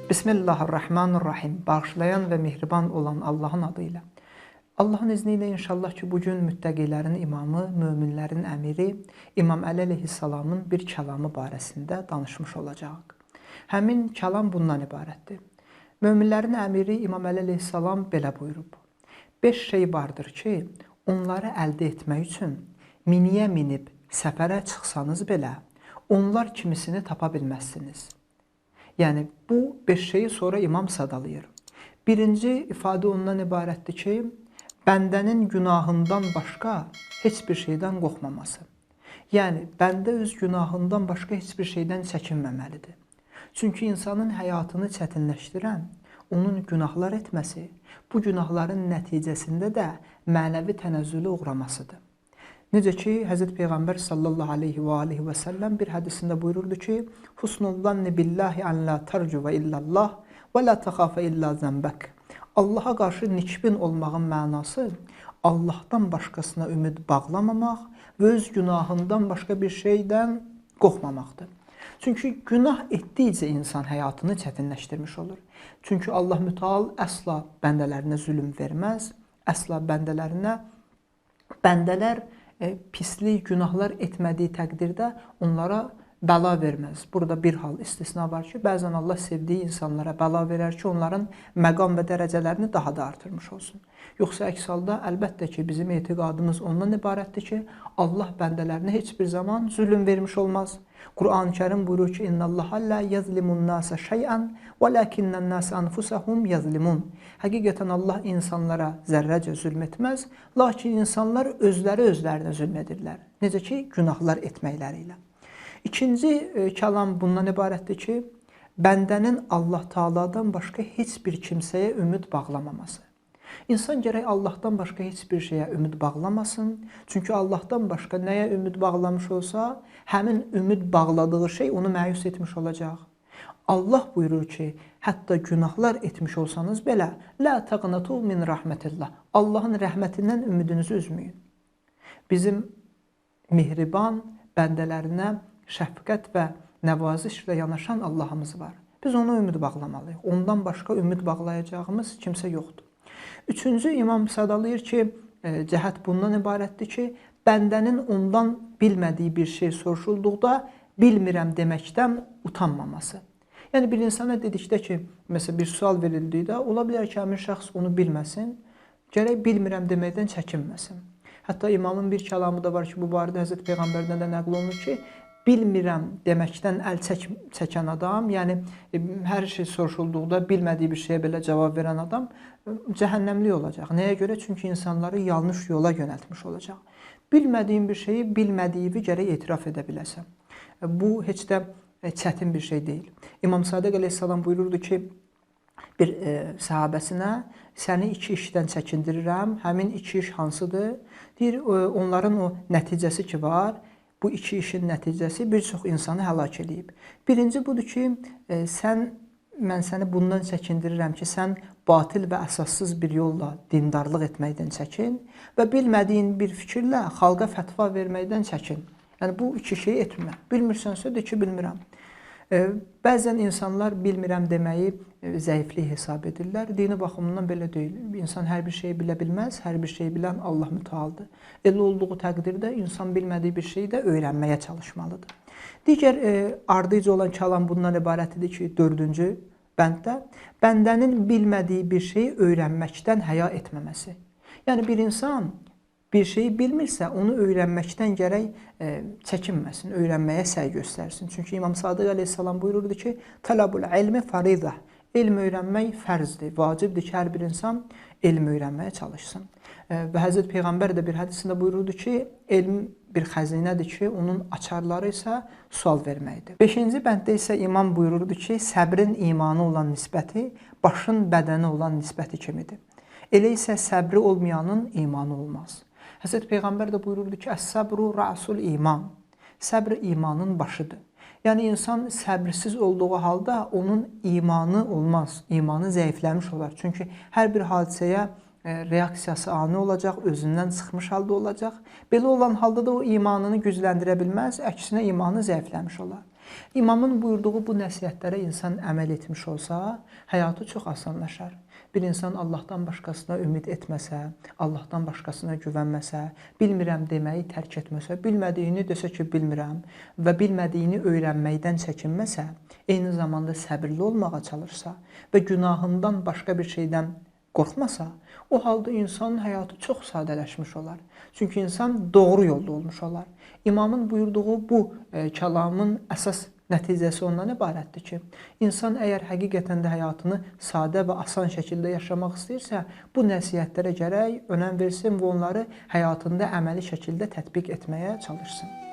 Bismillahirrahmanirrahim. Bağışlayan və mehriban olan Allahın adıyla. Allahın izni ilə inşallah ki, bugün müttəqilərin imamı, möminlərin əmiri İmam Əli əleyhissalamın bir kəlamı barəsində danışmış olacaq. Həmin kəlam bundan ibarətdir. Möminlərin əmiri İmam Əli əleyhissalam belə buyurub. 5 şey vardır ki, onları əldə etmək üçün miniyə minib səfərə çıxsanız belə, onlar kimisini tapa bilməzsiniz. Yəni, bu 5 şeyi sonra imam sadalayır. Birinci ifadə ondan ibarətdir ki, bəndənin günahından başqa heç bir şeydən qorxmaması. Yəni, bəndə öz günahından başqa heç bir şeydən çəkinməməlidir. Çünki insanın həyatını çətinləşdirən, onun günahlar etməsi, bu günahların nəticəsində də mənəvi tənəzzülə uğramasıdır. Necə ki, Hz. Peyğəmbər sallallahu aleyhi və səlləm bir hədisində buyururdu ki, Husnul zanni billahi an la tərcüvə illallah və la təxafə illa zənbək. Allaha qarşı nikbin olmağın mənası Allahdan başqasına ümid bağlamamaq və öz günahından başqa bir şeydən qorxmamaqdır. Çünki günah etdikcə insan həyatını çətinləşdirmiş olur. Çünki Allah mütəal əsla bəndələrinə zülm verməz, əsla bəndələr pislik, günahlar etmədiyi təqdirdə onlara bəla verməz. Burada bir hal istisna var ki, bəzən Allah sevdiyi insanlara bəla verər ki, onların məqam və dərəcələrini daha da artırmış olsun. Yoxsa əks halda əlbəttə ki, bizim etiqadımız ondan ibarətdir ki, Allah bəndələrinə heç bir zaman zülm vermiş olmaz. Quran-ı Kərim buyurur ki, İnnallaha la yazlimun nasa şey'an velakinnan nas anfusahum yazlimun. Həqiqətən Allah insanlara zərrəcə zülm etməz, lakin insanlar özlərinə zülm edirlər. Necə ki, günahlar etməkləri ilə. İkinci kəlam bundan ibarətdir ki, bəndənin Allah Taala'dan başqa heç bir kimsəyə ümid bağlamaması. İnsan gərək Allahdan başqa heç bir şeyə ümid bağlamasın. Çünki Allahdan başqa nəyə ümid bağlamış olsa, həmin ümid bağladığı şey onu məyus etmiş olacaq. Allah buyurur ki, hətta günahlar etmiş olsanız belə, la taqnatu min rahmetillah. Allahın rəhmətindən ümidinizi üzməyin. Bizim mehriban bəndələrinə şəfqət və nəvazişlə yanaşan Allahımız var. Biz ona ümid bağlamalıyıq. Ondan başqa ümid bağlayacağımız kimsə yoxdur. Üçüncü imam sadalayır ki, cəhət bundan ibarətdir ki, bəndənin ondan bilmədiyi bir şey soruşulduqda bilmirəm deməkdən utanmaması. Yəni, bir insana dedikdə ki, məsələn, bir sual verildikdə, ola bilər ki, həmin şəxs onu bilməsin, gərək bilmirəm deməkdən çəkinməsin. Hətta imamın bir kəlamı da var ki, bu barədə Hz. Peyğəmbərdən də nəql olunur ki, bilmirəm deməkdən əl çəkən adam, yəni hər şey soruşulduqda bilmədiyi bir şeyə belə cavab verən adam cəhənnəmlik olacaq. Nəyə görə? Çünki insanları yanlış yola yönəltmiş olacaq. Bilmədiyin bir şeyi bilmədiyi gərək etiraf edə biləsən. Bu heç də çətin bir şey deyil. İmam Sadiq əleyhissalam buyururdu ki, bir səhabəsinə səni 2 işdən çəkindirirəm, həmin 2 iş hansıdır? Deyir, onların o nəticəsi ki var, bu 2 işin nəticəsi bir çox insanı həlak edib. Birinci budur ki, mən səni bundan çəkindirirəm ki, sən batil və əsassız bir yolla dindarlıq etməkdən çəkin və bilmədiyin bir fikirlə xalqa fətva verməkdən çəkin. Yəni, bu 2 şeyi etmə. Bilmirsənsə de ki, bilmirəm. Bəzən insanlar bilmirəm deməyi zəiflik hesab edirlər. Dini baxımından belə deyil. İnsan hər bir şeyi bilə bilməz, hər bir şeyi bilən Allah mütəaldır. Elə olduğu təqdirdə insan bilmədiyi bir şeyi də öyrənməyə çalışmalıdır. Digər ardıcı olan kəlam bundan ibarətdir ki, 4-cü bənddə bəndənin bilmədiyi bir şeyi öyrənməkdən həya etməməsi. Yəni, bir insan bir şeyi bilmirsə, onu öyrənməkdən gərək çəkinməsin, öyrənməyə səy göstərsin. Çünki İmam Sadiq əleyhissalam buyururdu ki, tələbul ilmi faridə. Elm öyrənmək fərzdir, vacibdir ki, hər bir insan elm öyrənməyə çalışsın. Və Hz. Peyğəmbər də bir hədisində buyururdu ki, elm bir xəzinədir ki, onun açarları isə sual verməkdir. 5-ci bənddə isə imam buyururdu ki, səbrin imanı olan nisbəti başın bədəni olan nisbəti kimidir. Elə isə səbri olmayanın imanı olmaz. Hz. Peyğəmbər də buyururdu ki, əs-səbru rəsul iman. Səbr imanın başıdır. Yəni, insan səbirsiz olduğu halda onun imanı olmaz, imanı zəifləmiş olar. Çünki hər bir hadisəyə reaksiyası ani olacaq, özündən çıxmış halda olacaq. Belə olan halda da o imanını gücləndirə bilməz, əksinə imanı zəifləmiş olar. İmamın buyurduğu bu nəsihətlərə insan əməl etmiş olsa, həyatı çox asanlaşar. Bir insan Allahdan başqasına ümid etməsə, Allahdan başqasına güvənməsə, bilmirəm deməyi tərk etməsə, bilmədiyini desə ki, bilmirəm və bilmədiyini öyrənməkdən çəkinməsə, eyni zamanda səbirli olmağa çalışsa və günahından başqa bir şeydən qorxmasa, o halda insanın həyatı çox sadələşmiş olar. Çünki insan doğru yolda olmuş olar. İmamın buyurduğu bu kəlamın əsas nəticəsi ondan ibarətdir ki, insan əgər həqiqətən də həyatını sadə və asan şəkildə yaşamaq istəyirsə, bu nəsihətlərə gərək önəm versin və onları həyatında əməli şəkildə tətbiq etməyə çalışsın.